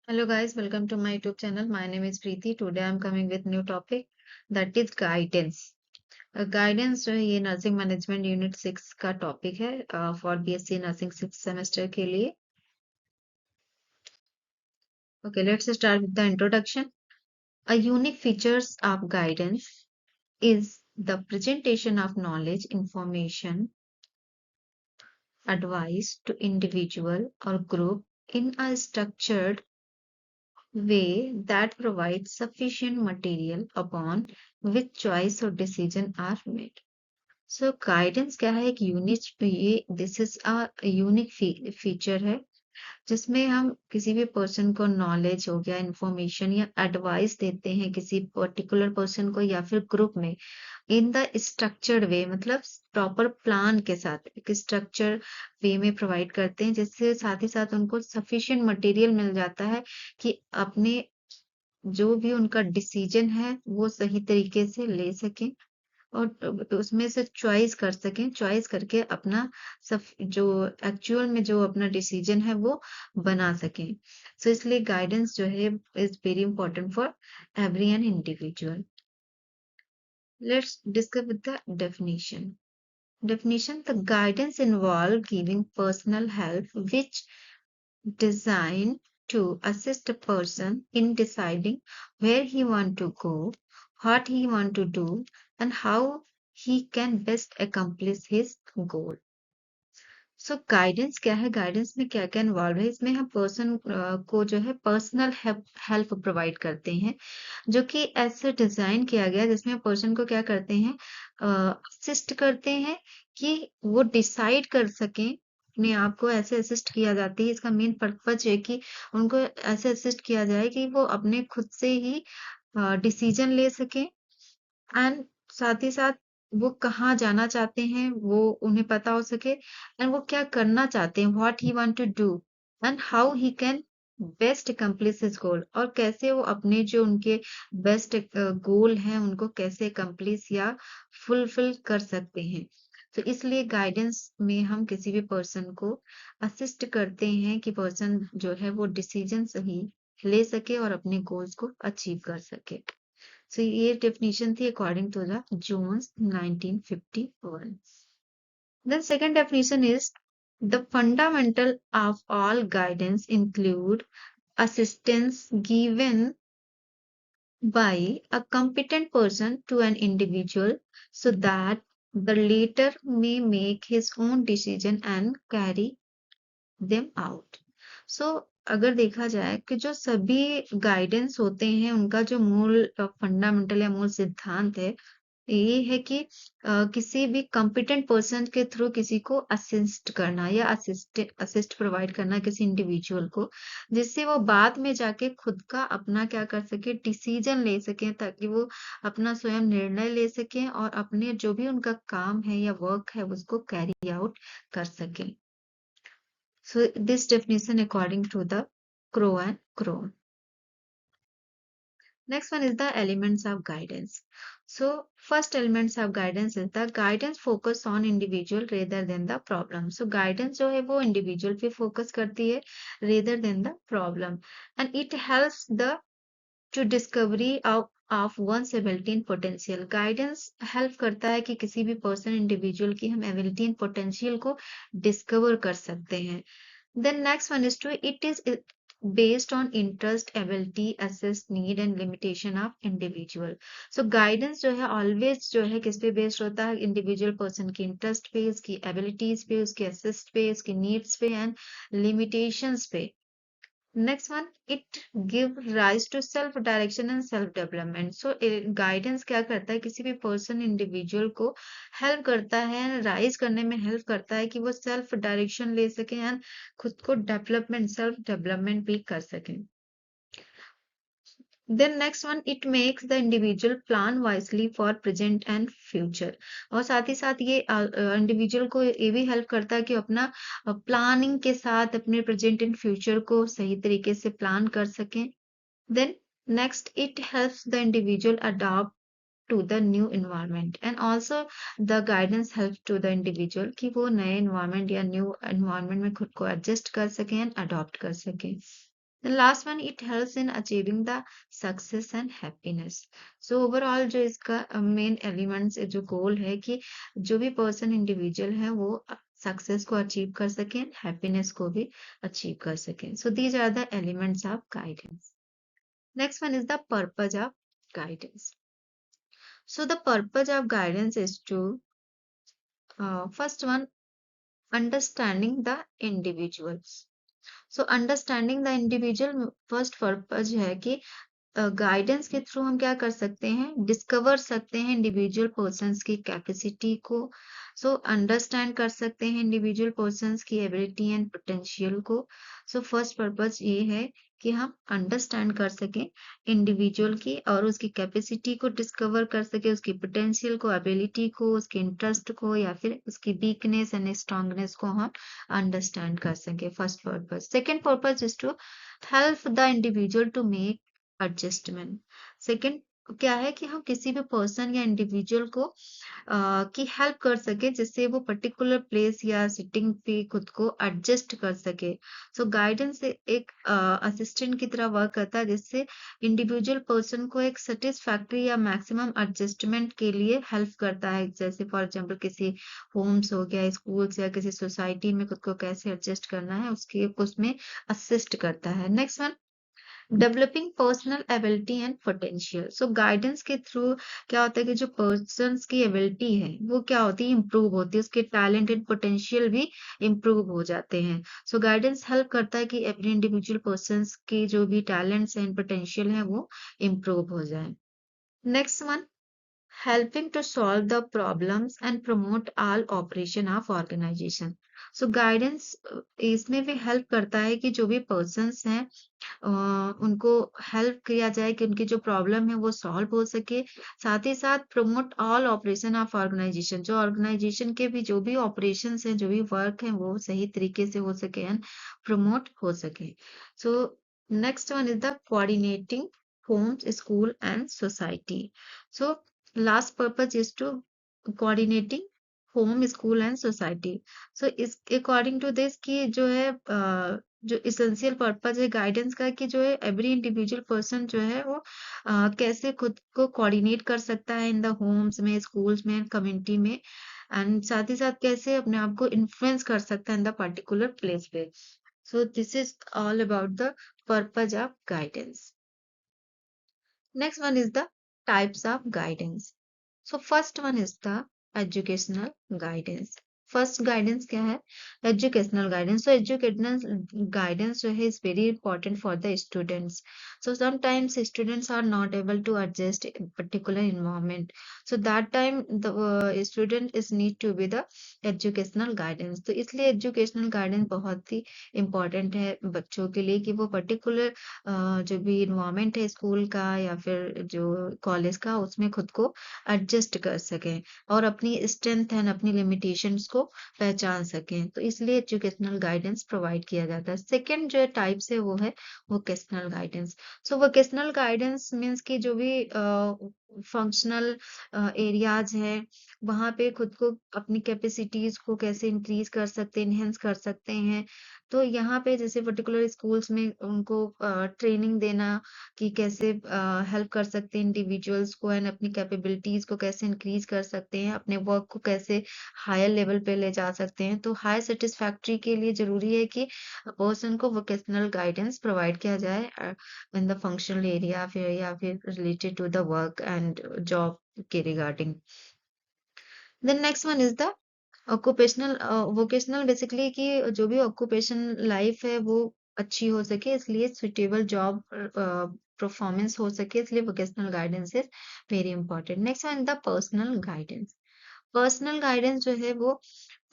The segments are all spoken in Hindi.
Hello guys, welcome to my YouTube channel. My name is Preeti. Today I'm coming with new topic that is guidance. Guidance जो है ये नर्सिंग मैनेजमेंट यूनिट 6 का टॉपिक है फॉर बीएससी नर्सिंग 6 सेमेस्टर के लिए. Okay, let's start with the introduction. A unique features of guidance is the presentation of knowledge, information, advice to individual or group in a structured way that provides sufficient material upon which choice or decision are made. So guidance क्या है? एक यूनिक ये this is a unique feature है जिसमें हम किसी भी पर्सन को नॉलेज हो गया, इंफॉर्मेशन या एडवाइस देते हैं किसी पर्टिकुलर पर्सन को या फिर ग्रुप में इन द स्ट्रक्चर्ड वे, मतलब प्रॉपर प्लान के साथ एक स्ट्रक्चर वे में प्रोवाइड करते हैं, जिससे साथ ही साथ उनको सफिशिएंट मटेरियल मिल जाता है कि अपने जो भी उनका डिसीजन है वो सही तरीके से ले सकें और उसमें से चॉइस कर सकें, चॉइस करके अपना सब जो एक्चुअल में जो अपना डिसीजन है वो बना सकें. सो इसलिए गाइडेंस जो है is very important for every an individual. Let's discuss with the definition. Definition: the guidance involve giving personal help which designed to assist a person in deciding where he want to go, what he want to do, and how he can best accomplish his goal. So guidance क्या है? गाइडेंस में क्या क्या इन्वॉल्व है? इसमें हम पर्सन को जो है पर्सनल हेल्प प्रोवाइड करते हैं, जो कि ऐसे डिजाइन किया गया जिसमें पर्सन को क्या करते हैं, असिस्ट करते हैं कि वो डिसाइड कर सकें अपने आप को. ऐसे असिस्ट किया जाती है, इसका मेन पर्पज है कि उनको ऐसे असिस्ट किया जाए कि वो अपने खुद से ही डिसीजन ले सकें एंड साथ ही साथ वो कहाँ जाना चाहते हैं वो उन्हें पता हो सके एंड वो क्या करना चाहते हैं, what he want to do and how he can best accomplish his goal, और कैसे वो अपने जो उनके बेस्ट गोल हैं उनको कैसे accomplish या फुलफिल कर सकते हैं. तो इसलिए गाइडेंस में हम किसी भी पर्सन को असिस्ट करते हैं कि पर्सन जो है वो डिसीजन सही ले सके और अपने गोल्स को अचीव कर सके. So ये definition थी according to the Jones 1951. Then second definition is the fundamental of all guidance include assistance given by a competent person to an individual so that the latter may make his own decision and carry them out. So अगर देखा जाए कि जो सभी गाइडेंस होते हैं उनका जो मूल फंडामेंटल या मूल सिद्धांत है ये है कि किसी भी कॉम्पिटेंट पर्सन के थ्रू किसी को असिस्ट करना या असिस्ट प्रोवाइड करना किसी इंडिविजुअल को, जिससे वो बाद में जाके खुद का अपना क्या कर सके, डिसीजन ले सके, ताकि वो अपना स्वयं निर्णय ले सके और अपने जो भी उनका काम है या वर्क है उसको कैरी आउट कर सके. So this definition according to the Crow and Crow. Next one is the elements of guidance. So first elements of guidance is the guidance focus on individual rather than the problem. So guidance जो है वो individual पे focus करती है rather than the problem, and it helps the to discovery of one's ability and potential. Guidance help करता है कि किसी भी person individual की हम ability and potential को discover कर सकते हैं. Then next one is to it is based on interest, ability, assess, need and limitation of individual. So guidance जो है always जो है किस पे based होता है, individual person की interest पे, उसकी abilities पे, उसके assess पे, उसकी needs पे and limitations पे. Next one, it give rise to self direction and self development. So guidance क्या करता है, किसी भी person individual को help करता है, rise करने में help करता है कि वो self direction ले सके and खुद को development self development भी कर सके. Then next one, it makes the individual plan wisely for present and future. और साथ ही साथ ये इंडिविजुअल को ये भी हेल्प करता है कि अपना प्लानिंग के साथ अपने प्रेजेंट एंड फ्यूचर को सही तरीके से प्लान कर सकें. Then next, it helps the individual adapt to the new environment and also the guidance helps to the individual कि वो नए environment या new environment में खुद को adjust कर सकें and adopt कर सकें. Last one, it helps in achieving the success and happiness. So overall जो इसका मेन एलिमेंट्स जो गोल है कि जो भी पर्सन इंडिविजुअल है वो सक्सेस को अचीव कर सकें, हैप्पीनेस को भी अचीव कर सकें। So these are the elements of guidance. Next one is the purpose of guidance. So the purpose of guidance is to first one, understanding the individuals. So understanding the individual first purpose है कि गाइडेंस के थ्रू हम क्या कर सकते हैं, डिस्कवर सकते हैं इंडिविजुअल पर्सन्स की कैपेसिटी को। सो अंडरस्टैंड कर सकते हैं इंडिविजुअल पर्सन्स की एबिलिटी एंड पोटेंशियल को। सो फर्स्ट पर्पस ये है कि हम अंडरस्टैंड कर सकें इंडिविजुअल की और उसकी कैपेसिटी को डिस्कवर कर सके, उसकी पोटेंशियल को, एबिलिटी को, उसके इंटरेस्ट को या फिर उसकी वीकनेस एंड स्ट्रांगनेस को हम अंडरस्टैंड कर सके। First purpose. Second purpose is to help the individual to make adjustment. Second क्या है कि हम किसी भी पर्सन या इंडिविजुअल को की हेल्प कर सके जिससे वो पर्टिकुलर प्लेस या सिटिंग पे खुद को एडजस्ट कर सके। सो गाइडेंस एक असिस्टेंट की तरह वर्क करता है जिससे इंडिविजुअल पर्सन को एक सेटिस्फैक्ट्री या मैक्सिमम एडजस्टमेंट के लिए हेल्प करता है। जैसे फॉर एग्जांपल किसी होम्स हो गया, स्कूल्स या किसी सोसाइटी में खुद को कैसे एडजस्ट करना है उसके उसमें असिस्ट करता है। Next one, developing personal ability and potential. So guidance के थ्रू क्या होता है कि जो पर्सन्स की एबिलिटी है वो क्या होती है, इम्प्रूव होती है, उसके टैलेंट एंड पोटेंशियल भी इम्प्रूव हो जाते हैं। सो गाइडेंस हेल्प करता है कि एवरी इंडिविजुअल पर्सन्स के जो भी टैलेंट्स एंड पोटेंशियल है वो इम्प्रूव हो जाए। Next one, helping to solve the problems and promote all operation of organization. So guidance इसमें भी हेल्प करता है कि जो भी पर्सन्स हैं उनको हेल्प किया जाए कि उनकी जो प्रॉब्लम है वो सॉल्व हो सके। साथ ही साथ promote all operation of organisation, जो ऑर्गेनाइजेशन के भी जो भी ऑपरेशंस हैं, जो भी वर्क है वो सही तरीके से हो सके एंड प्रमोट हो सके। So next one is the coordinating homes, school and society. So last purpose is to coordinating home, school and society. So इस according to this कि जो है जो इसेंशियल पर्पज है गाइडेंस का कि जो है एवरी इंडिविजुअल पर्सन जो है वो कैसे खुद को कोऑर्डिनेट कर सकता है इन द होम्स में, स्कूल्स में, कम्युनिटी में एंड साथ ही साथ कैसे अपने आप को इन्फ्लुएंस कर सकता है इन द पर्टिकुलर प्लेस पे। So this is all about the purpose of guidance. Next one is the types of guidance. So first one is the educational guidance. First guidance क्या है, एजुकेशनल गाइडेंस। तो एजुकेशनल गाइडेंस जो है is very important for the students. So sometimes students are not able to adjust particular environment, so that time the student is need to be the educational guidance. तो इसलिए एजुकेशनल गाइडेंस बहुत ही इंपॉर्टेंट है बच्चों के लिए कि वो पर्टिकुलर जो भी इन्वायरमेंट है स्कूल का या फिर जो कॉलेज का उसमें खुद को एडजस्ट कर सकें और अपनी स्ट्रेंथ एंड अपनी लिमिटेशंस को पहचान सकें। तो इसलिए एजुकेशनल गाइडेंस प्रोवाइड किया जाता है। सेकंड जो टाइप्स है वो है वोकेशनल गाइडेंस। सो वोकेशनल गाइडेंस मीन्स कि जो भी फंक्शनल एरियाज है वहाँ पे खुद को अपनी कैपेसिटीज को कैसे इंक्रीज कर सकते हैं, इनहेंस कर सकते हैं। तो यहाँ पे जैसे पर्टिकुलर स्कूल्स में उनको ट्रेनिंग देना कि कैसे हेल्प कर सकते हैं इंडिविजुअल्स को एंड अपनी कैपेबिलिटीज को कैसे इंक्रीज कर सकते हैं, अपने वर्क को कैसे हायर लेवल पे ले जा सकते हैं। तो हाई सेटिस्फैक्ट्री के लिए जरूरी है कि पर्सन को वोकेशनल गाइडेंस प्रोवाइड किया जाए इन द फंक्शनल एरिया फिर या फिर related to the work and job के regarding. Then next one is the occupational vocational, basically कि जो भी ऑक्यूपेशन लाइफ है वो अच्छी हो सके इसलिए सुटेबल जॉब परफॉर्मेंस हो सके, इसलिए vocational guidance is very important. Next one the personal guidance. Personal guidance जो है वो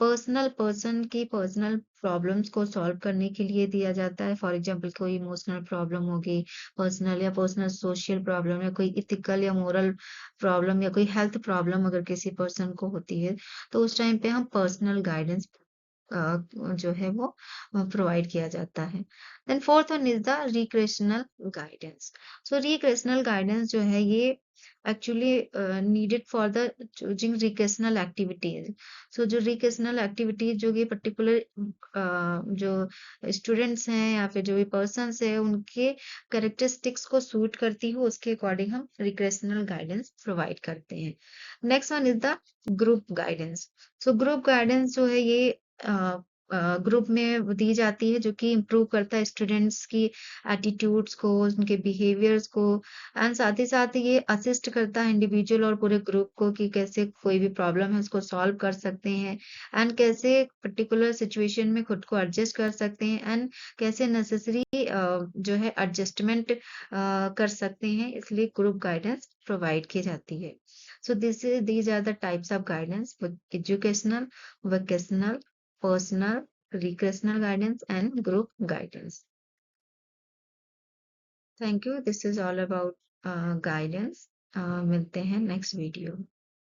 पर्सनल पर्सन की पर्सनल प्रॉब्लम्स को सॉल्व करने के लिए दिया जाता है। फॉर एग्जांपल कोई इमोशनल प्रॉब्लम होगी, पर्सनल या पर्सनल सोशल प्रॉब्लम या कोई इथिकल या मोरल प्रॉब्लम या कोई हेल्थ प्रॉब्लम अगर किसी पर्सन को होती है तो उस टाइम पे हम पर्सनल गाइडेंस जो है वो प्रोवाइड किया जाता है। Then fourth one is the recreational guidance. So recreational guidance जो है ये actually needed for the choosing recreational activities. So जो रिक्रेशनल एक्टिविटीज जो ये पर्टिकुलर जो स्टूडेंट्स हैं या फिर जो भी पर्सन्स है उनके कैरेक्टरिस्टिक्स को सूट करती हो उसके अकॉर्डिंग हम रिक्रेशनल गाइडेंस प्रोवाइड करते हैं। Next one is the group guidance. So group guidance जो है ये ग्रुप में दी जाती है जो कि इम्प्रूव करता है स्टूडेंट्स की एटीट्यूड्स को, उनके बिहेवियर्स को, एंड साथ ही साथ ये असिस्ट करता है इंडिविजुअल और पूरे ग्रुप को कि कैसे कोई भी प्रॉब्लम है उसको सॉल्व कर सकते हैं, एंड कैसे पर्टिकुलर सिचुएशन में खुद को एडजस्ट कर सकते हैं, एंड कैसे नेसेसरी जो है एडजस्टमेंट कर सकते हैं, इसलिए ग्रुप गाइडेंस प्रोवाइड की जाती है। So these are the types of guidance with educational, vocational, personal, recreational guidance and group guidance. Thank you. This is all about guidance. मिलते हैं next video.